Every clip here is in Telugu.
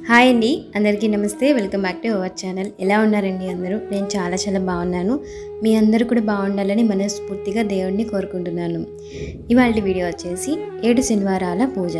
హాయ్ అండి, అందరికీ నమస్తే. Welcome back to our channel. ఎలా ఉన్నారండి అందరూ? నేను చాలా బాగున్నాను. మీ అందరూ కూడా బాగుండాలని మనస్ఫూర్తిగా దేవుడిని కోరుకుంటున్నాను. ఇవాళ వీడియో వచ్చేసి 7 శనివారాల పూజ.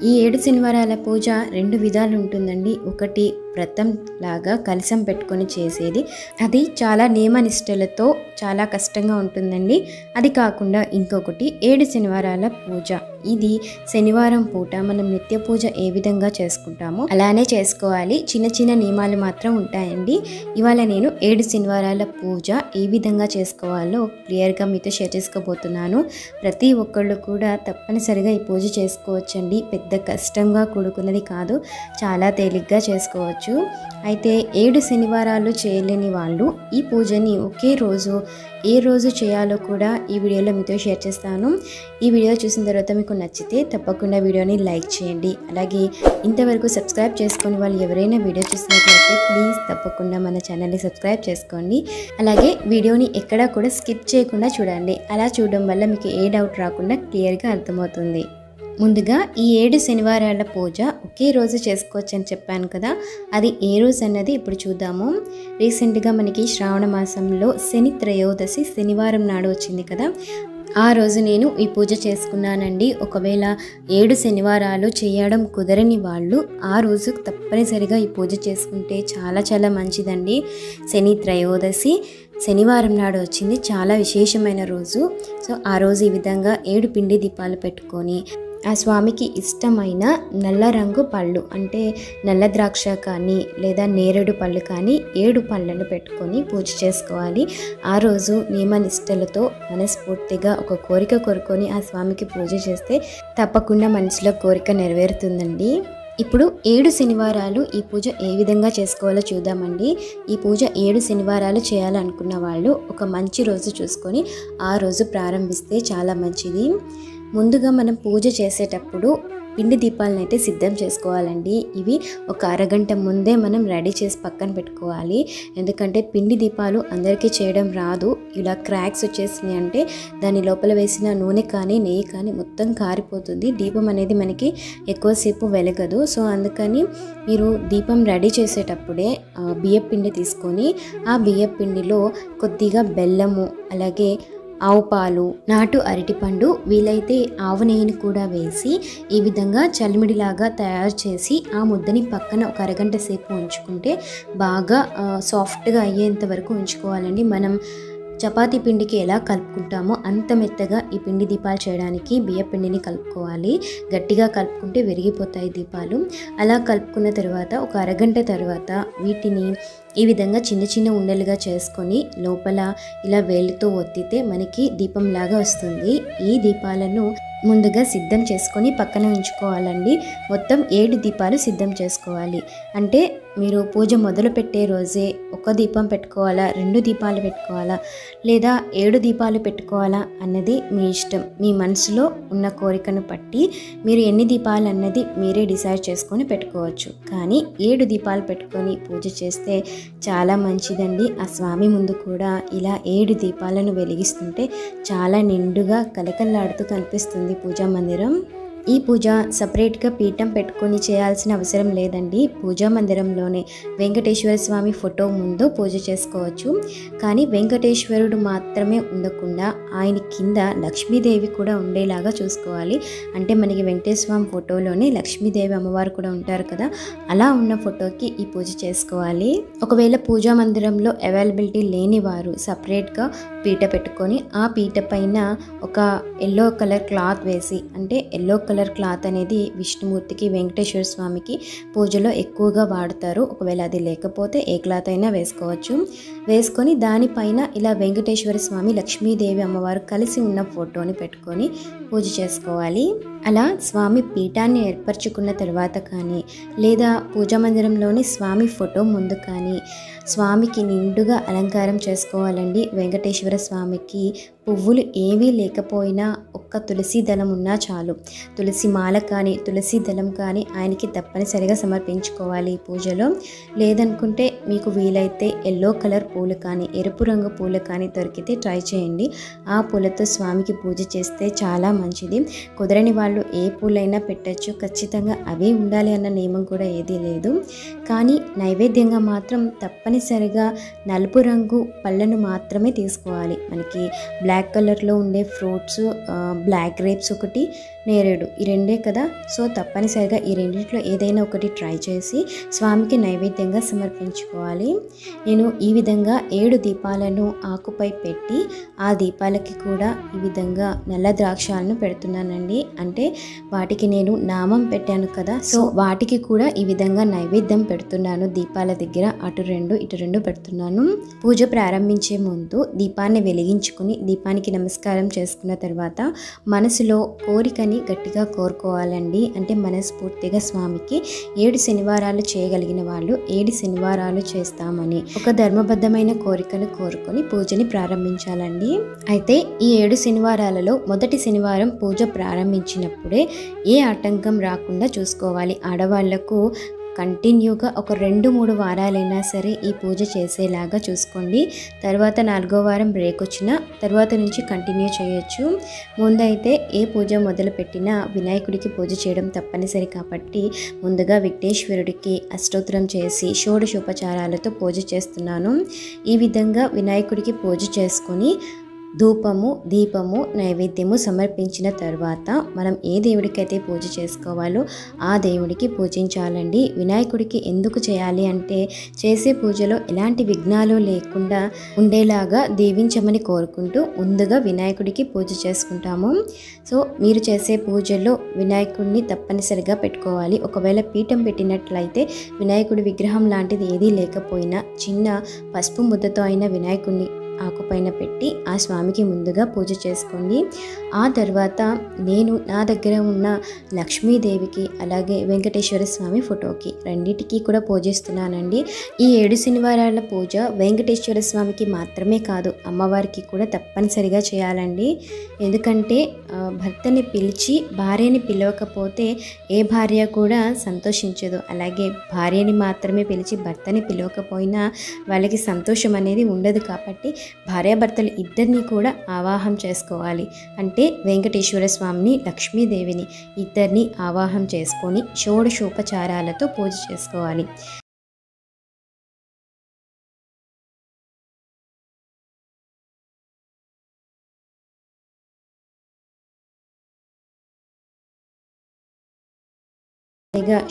ఈ 7 శనివారాల పూజ 2 విధాలు ఉంటుందండి. ఒకటి వ్రతం లాగా కలశం పెట్టుకొని చేసేది, అది చాలా నియమనిష్టలతో చాలా కష్టంగా ఉంటుందండి. అది కాకుండా ఇంకొకటి 7 శనివారాల పూజ. ఇది శనివారం పూట మనం నిత్య పూజ ఏ విధంగా చేసుకుంటామో అలానే చేసుకోవాలి. చిన్న చిన్న నియమాలు మాత్రం ఉంటాయండి. ఇవాళ నేను 7 శనివారాల పూజ ఏ విధంగా చేసుకోవాలో క్లియర్గా మీతో షేర్ చేసుకోబోతున్నాను. ప్రతి ఒక్కళ్ళు కూడా తప్పనిసరిగా ఈ పూజ చేసుకోవచ్చండి. పెద్ద కష్టంగా కూడుకున్నది కాదు, చాలా తేలిగ్గా చేసుకోవచ్చు. అయితే 7 శనివారాలు చేయలేని వాళ్ళు ఈ పూజని ఒకే రోజు ఏ రోజు చేయాలో కూడా ఈ వీడియోలో మీతో షేర్ చేస్తాను. ఈ వీడియో చూసిన తర్వాత మీకు నచ్చితే తప్పకుండా వీడియోని లైక్ చేయండి. అలాగే ఇంతవరకు సబ్స్క్రైబ్ చేసుకొని వాళ్ళు ఎవరైనా వీడియో చూసినట్లయితే ప్లీజ్ తప్పకుండా మన ఛానల్ని సబ్స్క్రైబ్ చేసుకోండి. అలాగే వీడియోని ఎక్కడా కూడా స్కిప్ చేయకుండా చూడండి. అలా చూడడం వల్ల మీకు ఏ డౌట్ రాకుండా క్లియర్గా అర్థమవుతుంది. ముందుగా ఈ 7 శనివారాల పూజ ఒకే రోజు చేసుకోవచ్చు అని చెప్పాను కదా, అది ఏ రోజు అన్నది ఇప్పుడు చూద్దాము. రీసెంట్గా మనకి శ్రావణ మాసంలో శని త్రయోదశి శనివారం నాడు వచ్చింది కదా, ఆ రోజు నేను ఈ పూజ చేసుకున్నానండి. ఒకవేళ 7 శనివారాలు చేయడం కుదరని వాళ్ళు ఆ రోజు తప్పనిసరిగా ఈ పూజ చేసుకుంటే చాలా మంచిదండి. శని త్రయోదశి శనివారం నాడు వచ్చింది, చాలా విశేషమైన రోజు. సో ఆ రోజు ఈ విధంగా 7 పిండి దీపాలు పెట్టుకొని ఆ స్వామికి ఇష్టమైన నల్ల రంగు పళ్ళు అంటే నల్ల ద్రాక్ష కానీ లేదా నేరేడు పళ్ళు కానీ 7 పళ్ళను పెట్టుకొని పూజ చేసుకోవాలి. ఆ రోజు నియమనిష్టలతో మనస్ఫూర్తిగా ఒక కోరిక కోరుకొని ఆ స్వామికి పూజ చేస్తే తప్పకుండా మనసులో కోరిక నెరవేరుతుందండి. ఇప్పుడు 7 శనివారాలు ఈ పూజ ఏ విధంగా చేసుకోవాలో చూద్దామండి. ఈ పూజ 7 శనివారాలు చేయాలనుకున్న వాళ్ళు ఒక మంచి రోజు చూసుకొని ఆ రోజు ప్రారంభిస్తే చాలా మంచిది. ముందుగా మనం పూజ చేసేటప్పుడు పిండి దీపాలను అయితే సిద్ధం చేసుకోవాలండి. ఇవి ఒక అరగంట ముందే మనం రెడీ చేసి పక్కన పెట్టుకోవాలి. ఎందుకంటే పిండి దీపాలు అందరికీ చేయడం రాదు. ఇలా క్రాక్స్ వచ్చేసినాయి అంటే దాని లోపల వేసిన నూనె కానీ నెయ్యి కానీ మొత్తం కారిపోతుంది. దీపం అనేది మనకి ఎక్కువసేపు వెలగదు. సో అందుకని మీరు దీపం రెడీ చేసేటప్పుడే బియ్యపిండి తీసుకొని ఆ బియ్యపిండిలో కొద్దిగా బెల్లము, అలాగే ఆవు పాలు, నాటు అరటిపండు, వీలైతే ఆవు నెయ్యిని కూడా వేసి ఈ విధంగా చలిమిడిలాగా తయారు చేసి ఆ ముద్దని పక్కన ఒక అరగంట సేపు ఉంచుకుంటే బాగా సాఫ్ట్గా అయ్యేంత వరకు ఉంచుకోవాలండి. మనం చపాతీ పిండికి ఎలా కలుపుకుంటామో అంత మెత్తగా ఈ పిండి దీపాలు చేయడానికి బియ్య పిండిని కలుపుకోవాలి. గట్టిగా కలుపుకుంటే విరిగిపోతాయి దీపాలు. అలా కలుపుకున్న తర్వాత ఒక అరగంట తర్వాత వీటిని ఈ విధంగా చిన్న ఉండలుగా చేసుకొని లోపల ఇలా వేలితో ఒత్తితే మనకి దీపంలాగా వస్తుంది. ఈ దీపాలను ముందుగా సిద్ధం చేసుకొని పక్కన ఉంచుకోవాలండి. మొత్తం 7 దీపాలు సిద్ధం చేసుకోవాలి. అంటే మీరు పూజ మొదలు పెట్టే రోజే ఒక దీపం పెట్టుకోవాలా, 2 దీపాలు పెట్టుకోవాలా, లేదా 7 దీపాలు పెట్టుకోవాలా అన్నది మీ ఇష్టం. మీ మనసులో ఉన్న కోరికను బట్టి మీరు ఎన్ని దీపాలు అన్నది మీరే డిసైడ్ చేసుకొని పెట్టుకోవచ్చు. కానీ 7 దీపాలు పెట్టుకొని పూజ చేస్తే చాలా మంచిదండి. ఆ స్వామి ముందు కూడా ఇలా 7 దీపాలను వెలిగిస్తుంటే చాలా నిండుగా కలకల్లాడుతూ కనిపిస్తుంది పూజా మందిరం. ఈ పూజ సపరేట్గా పీఠం పెట్టుకొని చేయాల్సిన అవసరం లేదండి. పూజా మందిరంలోనే వెంకటేశ్వర స్వామి ఫోటో ముందు పూజ చేసుకోవచ్చు. కానీ వెంకటేశ్వరుడు మాత్రమే ఉండకుండా ఆయన కింద లక్ష్మీదేవి కూడా ఉండేలాగా చూసుకోవాలి. అంటే మనకి వెంకటేశ్వర స్వామి ఫోటోలోనే లక్ష్మీదేవి అమ్మవారు కూడా ఉంటారు కదా, అలా ఉన్న ఫోటోకి ఈ పూజ చేసుకోవాలి. ఒకవేళ పూజా మందిరంలో అవైలబిలిటీ లేని వారు సపరేట్గా పీట పెట్టుకొని ఆ పీట పైన ఒక ఎల్లో కలర్ క్లాత్ వేసి, అంటే ఎల్లో కలర్ క్లాత్ అనేది విష్ణుమూర్తికి, వెంకటేశ్వర స్వామికి పూజలో ఎక్కువగా వాడతారు. ఒకవేళ అది లేకపోతే ఏ క్లాత్ అయినా వేసుకోవచ్చు. వేసుకొని దానిపైన ఇలా వెంకటేశ్వర స్వామి, లక్ష్మీదేవి అమ్మవారు కలిసి ఉన్న ఫోటోని పెట్టుకొని పూజ చేసుకోవాలి. అలా స్వామి పీఠాన్ని ఏర్పరచుకున్న తర్వాత కానీ లేదా పూజా మందిరంలోని స్వామి ఫోటో ముందు కానీ స్వామికి నిండుగా అలంకారం చేసుకోవాలండి. వెంకటేశ్వర స్వామికి పువ్వులు ఏవీ లేకపోయినా ఒక్క తులసి దళం ఉన్నా చాలు. తులసి మాల కానీ తులసి దళం కానీ ఆయనకి తప్పనిసరిగా సమర్పించుకోవాలి ఈ పూజలో. లేదనుకుంటే మీకు వీలైతే ఎల్లో కలర్ పూలు కానీ ఎరుపు రంగు పూలు కానీ దొరికితే ట్రై చేయండి. ఆ పూలతో స్వామికి పూజ చేస్తే చాలా మంచిది. కుదరని వాళ్ళు ఏ పూలైనా పెట్టచ్చు, ఖచ్చితంగా అవే ఉండాలి అన్న నియమం కూడా ఏదీ లేదు. కానీ నైవేద్యంగా మాత్రం తప్పనిసరిగా నలుపు రంగు పళ్ళను మాత్రమే తీసుకోవాలి. మనకి బ్లాక్ కలర్లో ఉండే ఫ్రూట్స్, బ్లాక్ గ్రేప్స్ ఒకటి, నేరేడు, ఈ రెండే కదా. సో తప్పనిసరిగా ఈ రెండింటిలో ఏదైనా ఒకటి ట్రై చేసి స్వామికి నైవేద్యంగా సమర్పించుకోవాలి. నేను ఈ విధంగా 7 దీపాలను ఆకుపై పెట్టి ఆ దీపాలకి కూడా ఈ విధంగా నల్ల ద్రాక్షాలను పెడుతున్నానండి. అంటే వాటికి నేను నామం పెట్టాను కదా, సో వాటికి కూడా ఈ విధంగా నైవేద్యం పెడుతున్నాను. దీపాల దగ్గర అటు 2 ఇటు 2 పెడుతున్నాను. పూజ ప్రారంభించే ముందు దీపాన్ని వెలిగించుకుని దీపానికి నమస్కారం చేసుకున్న తర్వాత మనసులో కోరికని గట్టిగా కోరుకోవాలండి. అంటే మనస్ఫూర్తిగా స్వామికి 7 శనివారాలు చేయగలిగిన వాళ్ళు 7 శనివారాలు చేస్తామని ఒక ధర్మబద్ధమైన కోరికను కోరుకొని పూజని ప్రారంభించాలండి. అయితే ఈ 7 శనివారాలలో మొదటి శనివారం పూజ ప్రారంభించినప్పుడే ఏ ఆటంకం రాకుండా చూసుకోవాలి. ఆడవాళ్లకు కంటిన్యూగా ఒక 2-3 వారాలైనా సరే ఈ పూజ చేసేలాగా చూసుకోండి. తర్వాత 4వ వారం బ్రేక్ వచ్చిన తర్వాత నుంచి కంటిన్యూ చేయొచ్చు. ముందైతే ఏ పూజ మొదలు పెట్టినా వినాయకుడికి పూజ చేయడం తప్పనిసరి కాబట్టి ముందుగా విఘ్నేశ్వరుడికి అష్టోత్తరం చేసి షోడశోపచారాలతో పూజ చేస్తున్నాను. ఈ విధంగా వినాయకుడికి పూజ చేసుకొని ధూపము, దీపము, నైవేద్యము సమర్పించిన తర్వాత మనం ఏ దేవుడికైతే పూజ చేసుకోవాలో ఆ దేవుడికి పూజించాలండి. వినాయకుడికి ఎందుకు చేయాలి అంటే చేసే పూజలో ఎలాంటి విఘ్నాలు లేకుండా ఉండేలాగా దీవించమని కోరుకుంటూ ముందుగా వినాయకుడికి పూజ చేసుకుంటాము. సో మీరు చేసే పూజలో వినాయకుడిని తప్పనిసరిగా పెట్టుకోవాలి. ఒకవేళ పీఠం పెట్టినట్లయితే వినాయకుడి విగ్రహం లాంటిది ఏదీ లేకపోయినా చిన్న పసుపు ముద్దతో అయిన వినాయకుడిని ఆకుపైన పెట్టి ఆ స్వామికి ముందుగా పూజ చేసుకోండి. ఆ తర్వాత నేను నా దగ్గర ఉన్న లక్ష్మీదేవికి అలాగే వెంకటేశ్వర స్వామి ఫోటోకి రెండింటికి కూడా పూజిస్తున్నానండి. ఈ 7 శనివారాల పూజ వెంకటేశ్వర స్వామికి మాత్రమే కాదు అమ్మవారికి కూడా తప్పనిసరిగా చేయాలండి. ఎందుకంటే భర్తని పిలిచి భార్యని పిలవకపోతే ఏ భార్య కూడా సంతోషించదు. అలాగే భార్యని మాత్రమే పిలిచి భర్తని పిలవకపోయినా వాళ్ళకి సంతోషం అనేది ఉండదు. కాబట్టి భార్యాభర్తలు ఇద్దరిని కూడా ఆవాహం చేసుకోవాలి. అంటే వెంకటేశ్వర స్వామిని, లక్ష్మీదేవిని ఇద్దరిని ఆవాహం చేసుకొని షోడశోపచారాలతో పూజ చేసుకోవాలి.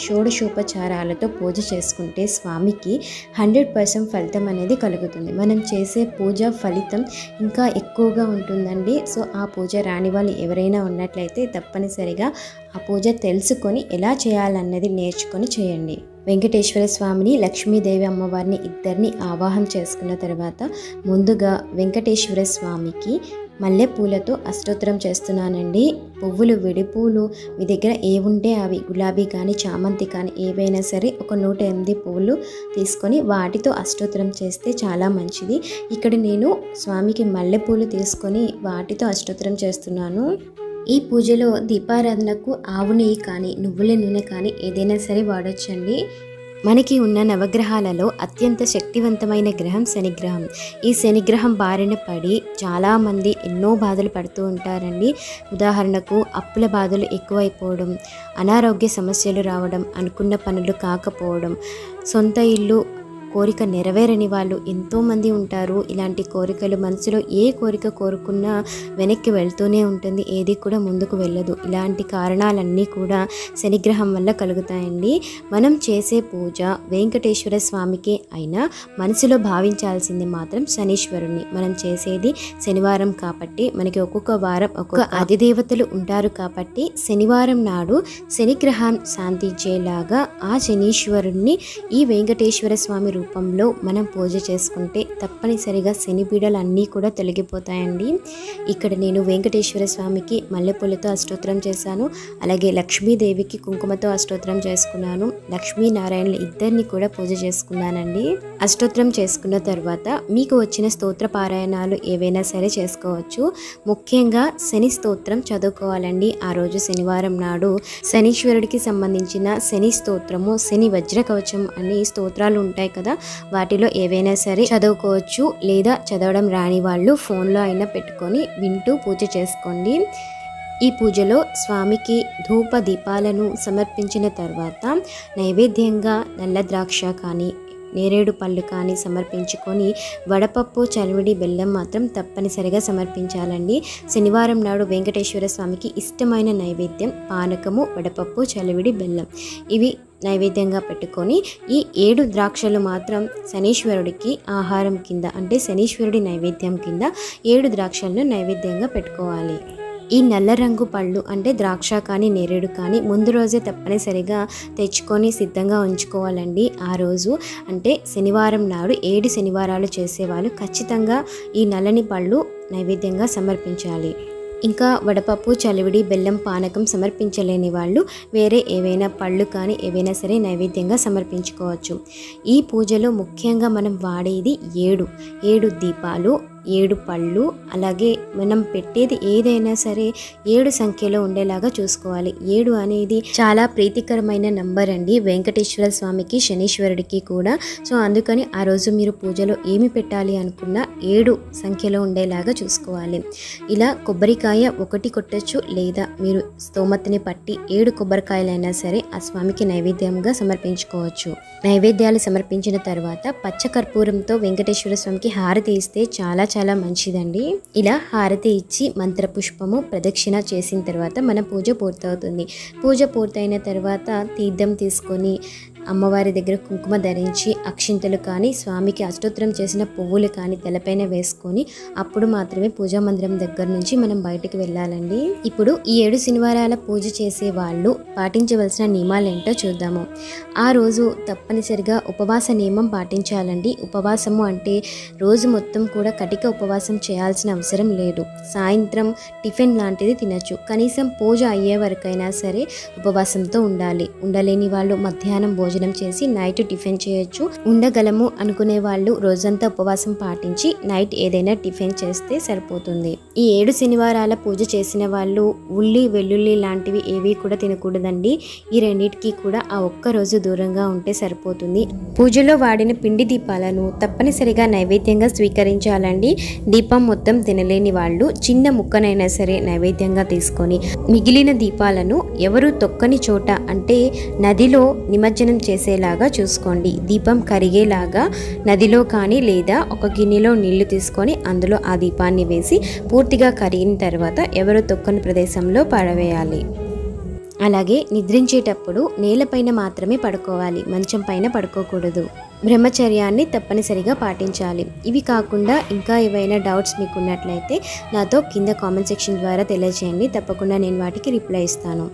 షోడశోపచారాలతో పూజ చేసుకుంటే స్వామికి 100% ఫలితం అనేది కలుగుతుంది. మనం చేసే పూజ ఫలితం ఇంకా ఎక్కువగా ఉంటుందండి. సో ఆ పూజ రాని వాళ్ళు ఎవరైనా ఉన్నట్లయితే తప్పనిసరిగా ఆ పూజ తెలుసుకొని ఎలా చేయాలన్నది నేర్చుకొని చేయండి. వెంకటేశ్వర స్వామిని, లక్ష్మీదేవి అమ్మవారిని ఇద్దరిని ఆవాహం చేసుకున్న తర్వాత ముందుగా వెంకటేశ్వర స్వామికి మల్లెపూలతో అష్టోత్తరం చేస్తున్నానండి. పువ్వులు, విడిపూలు మీ దగ్గర ఏవుంటే అవి, గులాబీ కానీ చామంతి కానీ ఏవైనా సరే ఒక 108 పువ్వులు తీసుకొని వాటితో అష్టోత్తరం చేస్తే చాలా మంచిది. ఇక్కడ నేను స్వామికి మల్లెపూలు తీసుకొని వాటితో అష్టోత్తరం చేస్తున్నాను. ఈ పూజలో దీపారాధనకు ఆవు నెయ్యి కానీ నువ్వుల నూనె కానీ ఏదైనా సరే వాడొచ్చండి. మనకి ఉన్న నవగ్రహాలలో అత్యంత శక్తివంతమైన గ్రహం శనిగ్రహం. ఈ శనిగ్రహం బారిన పడి చాలామంది ఎన్నో బాధలు పడుతూ ఉంటారండి. ఉదాహరణకు అప్పుల బాధలు ఎక్కువైపోవడం, అనారోగ్య సమస్యలు రావడం, అనుకున్న పనులు కాకపోవడం, సొంత ఇల్లు కోరిక నెరవేరని వాళ్ళు ఎంతోమంది ఉంటారు. ఇలాంటి కోరికలు మనసులో ఏ కోరిక కోరుకున్నా వెనక్కి వెళ్తూనే ఉంటుంది, ఏది కూడా ముందుకు వెళ్ళదు. ఇలాంటి కారణాలన్నీ కూడా శనిగ్రహం వల్ల కలుగుతాయండి. మనం చేసే పూజ వెంకటేశ్వర స్వామికి అయినా మనసులో భావించాల్సింది మాత్రం శనీశ్వరుణ్ణి. మనం చేసేది శనివారం కాబట్టి మనకి ఒక్కొక్క వారం ఒక్కొక్క అధిదేవతలు ఉంటారు కాబట్టి శనివారం నాడు శనిగ్రహం శాంతించేలాగా ఆ శనీశ్వరుణ్ణి ఈ వెంకటేశ్వర స్వామి రూపంలో మనం పూజ చేసుకుంటే తప్పనిసరిగా శని పీడలు అన్నీ కూడా తొలగిపోతాయండి. ఇక్కడ నేను వెంకటేశ్వర స్వామికి మల్లెపూలతో అష్టోత్తరం చేశాను. అలాగే లక్ష్మీదేవికి కుంకుమతో అష్టోత్తరం చేసుకున్నాను. లక్ష్మీనారాయణలు ఇద్దరిని కూడా పూజ చేసుకున్నానండి. అష్టోత్తరం చేసుకున్న తర్వాత మీకు వచ్చిన స్తోత్ర పారాయణాలు ఏవైనా సరే చేసుకోవచ్చు. ముఖ్యంగా శని స్తోత్రం చదువుకోవాలండి. ఆ రోజు శనివారం నాడు శనీశ్వరుడికి సంబంధించిన శని స్తోత్రము, శని వజ్ర కవచం అనే స్తోత్రాలు ఉంటాయి కదా, వాటిలో ఏవైనా సరే చదువుకోవచ్చు. లేదా చదవడం రాని వాళ్ళు ఫోన్లో అయినా పెట్టుకొని వింటూ పూజ చేసుకోండి. ఈ పూజలో స్వామికి ధూప దీపాలను సమర్పించిన తర్వాత నైవేద్యంగా నల్ల ద్రాక్ష కానీ నేరేడు పళ్ళు కానీ సమర్పించుకొని వడపప్పు చలివిడి బెల్లం మాత్రం తప్పనిసరిగా సమర్పించాలండి. శనివారం నాడు వెంకటేశ్వర స్వామికి ఇష్టమైన నైవేద్యం పానకము, వడపప్పు, చలివిడి బెల్లం. ఇవి నైవేద్యంగా పెట్టుకొని ఈ 7 ద్రాక్షలు మాత్రం శనీశ్వరుడికి ఆహారం కింద, అంటే శనీశ్వరుడి నైవేద్యం కింద 7 ద్రాక్షలను నైవేద్యంగా పెట్టుకోవాలి. ఈ నల్ల రంగు పళ్ళు అంటే ద్రాక్ష కానీ నేరేడు కానీ ముందు రోజే తప్పనిసరిగా తెచ్చుకొని సిద్ధంగా ఉంచుకోవాలండి. ఆ రోజు అంటే శనివారం నాడు 7 శనివారాలు చేసేవాళ్ళు ఖచ్చితంగా ఈ నల్లని పళ్ళు నైవేద్యంగా సమర్పించాలి. ఇంకా వడపప్పు, చలివిడి, బెల్లం, పానకం సమర్పించలేని వాళ్ళు వేరే ఏవైనా పళ్ళు కానీ ఏవైనా సరే నైవేద్యంగా సమర్పించుకోవచ్చు. ఈ పూజలో ముఖ్యంగా మనం వాడేది 7 దీపాలు, 7 పళ్ళు, అలాగే మనం పెట్టేది ఏదైనా సరే 7 సంఖ్యలో ఉండేలాగా చూసుకోవాలి. 7 అనేది చాలా ప్రీతికరమైన నంబర్ అండి వెంకటేశ్వర స్వామికి, శనీశ్వరుడికి కూడా. సో అందుకని ఆ రోజు మీరు పూజలో ఏమి పెట్టాలి అనుకున్నా 7 సంఖ్యలో ఉండేలాగా చూసుకోవాలి. ఇలా కొబ్బరికాయ 1 కొట్టచ్చు, లేదా మీరు స్తోమతని పట్టి 7 కొబ్బరికాయలైనా సరే ఆ స్వామికి నైవేద్యంగా సమర్పించుకోవచ్చు. నైవేద్యాలు సమర్పించిన తర్వాత పచ్చకర్పూరంతో వెంకటేశ్వర స్వామికి హారతి ఇస్తే చాలా మంచిదండి. ఇలా హారతి ఇచ్చి మంత్రపుష్పము ప్రదక్షిణ చేసిన తర్వాత మన పూజ పూర్తవుతుంది. పూజ పూర్తయిన తర్వాత తీర్థం తీసుకొని అమ్మవారి దగ్గర కుంకుమ ధరించి అక్షింతలు కానీ స్వామికి అష్టోత్తరం చేసిన పువ్వులు కానీ తలపైన వేసుకొని అప్పుడు మాత్రమే పూజా మందిరం దగ్గర నుంచి మనం బయటికి వెళ్ళాలండి. ఇప్పుడు ఈ 7 శనివారాల పూజ చేసే వాళ్ళు పాటించవలసిన నియమాలు ఏంటో చూద్దాము. ఆ రోజు తప్పనిసరిగా ఉపవాస నియమం పాటించాలండి. ఉపవాసము అంటే రోజు మొత్తం కూడా కటిక ఉపవాసం చేయాల్సిన అవసరం లేదు. సాయంత్రం టిఫిన్ లాంటిది తినచ్చు. కనీసం పూజ అయ్యే వరకైనా సరే ఉపవాసంతో ఉండాలి. ఉండలేని వాళ్ళు మధ్యాహ్నం భోజనం చేసి నైట్ టిఫిన్ చేయొచ్చు. ఉండగలము అనుకునే వాళ్ళు రోజంతా ఉపవాసం పాటించి నైట్ ఏదైనా టిఫిన్ చేస్తే సరిపోతుంది. ఈ 7 శనివారాల పూజ చేసిన వాళ్ళు ఉల్లి, వెల్లుల్లి లాంటివి ఏవి కూడా తినకూడదండి. ఈ రెండింటికి కూడా ఆ ఒక్క రోజు దూరంగా ఉంటే సరిపోతుంది. పూజలో వాడిన పిండి దీపాలను తప్పనిసరిగా నైవేద్యంగా స్వీకరించాలండి. దీపం మొత్తం తినలేని వాళ్ళు చిన్న ముక్కనైనా సరే నైవేద్యంగా తీసుకొని మిగిలిన దీపాలను ఎవరు తొక్కని చోట అంటే నదిలో నిమజ్జనం చేసేలాగా చూసుకోండి. దీపం కరిగేలాగా నదిలో కానీ లేదా ఒక గిన్నెలో నీళ్లు తీసుకొని అందులో ఆ దీపాన్ని వేసి పూర్తిగా కరిగిన తర్వాత ఎవరు తొక్కని ప్రదేశంలో పడవేయాలి. అలాగే నిద్రించేటప్పుడు నేలపైన మాత్రమే పడుకోవాలి, మంచం పైన పడుకోకూడదు. బ్రహ్మచర్యాన్ని తప్పనిసరిగా పాటించాలి. ఇవి కాకుండా ఇంకా ఏవైనా డౌట్స్ మీకు ఉన్నట్లయితే నాతో కింద కామెంట్ సెక్షన్ ద్వారా తెలియజేయండి. తప్పకుండా నేను వాటికి రిప్లై ఇస్తాను.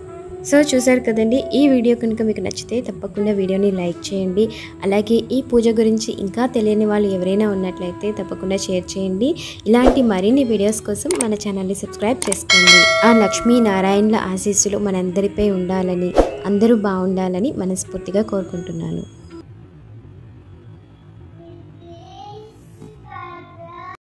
సో చూసారు కదండి, ఈ వీడియో కనుక మీకు నచ్చితే తప్పకుండా వీడియోని లైక్ చేయండి. అలాగే ఈ పూజ గురించి ఇంకా తెలియని వాళ్ళు ఎవరైనా ఉన్నట్లయితే తప్పకుండా షేర్ చేయండి. ఇలాంటి మరిన్ని వీడియోస్ కోసం మన ఛానల్ని సబ్స్క్రైబ్ చేసుకోండి. ఆ లక్ష్మీ నారాయణల ఆశీస్సులు మనందరిపై ఉండాలని, అందరూ బాగుండాలని మనస్ఫూర్తిగా కోరుకుంటున్నాను.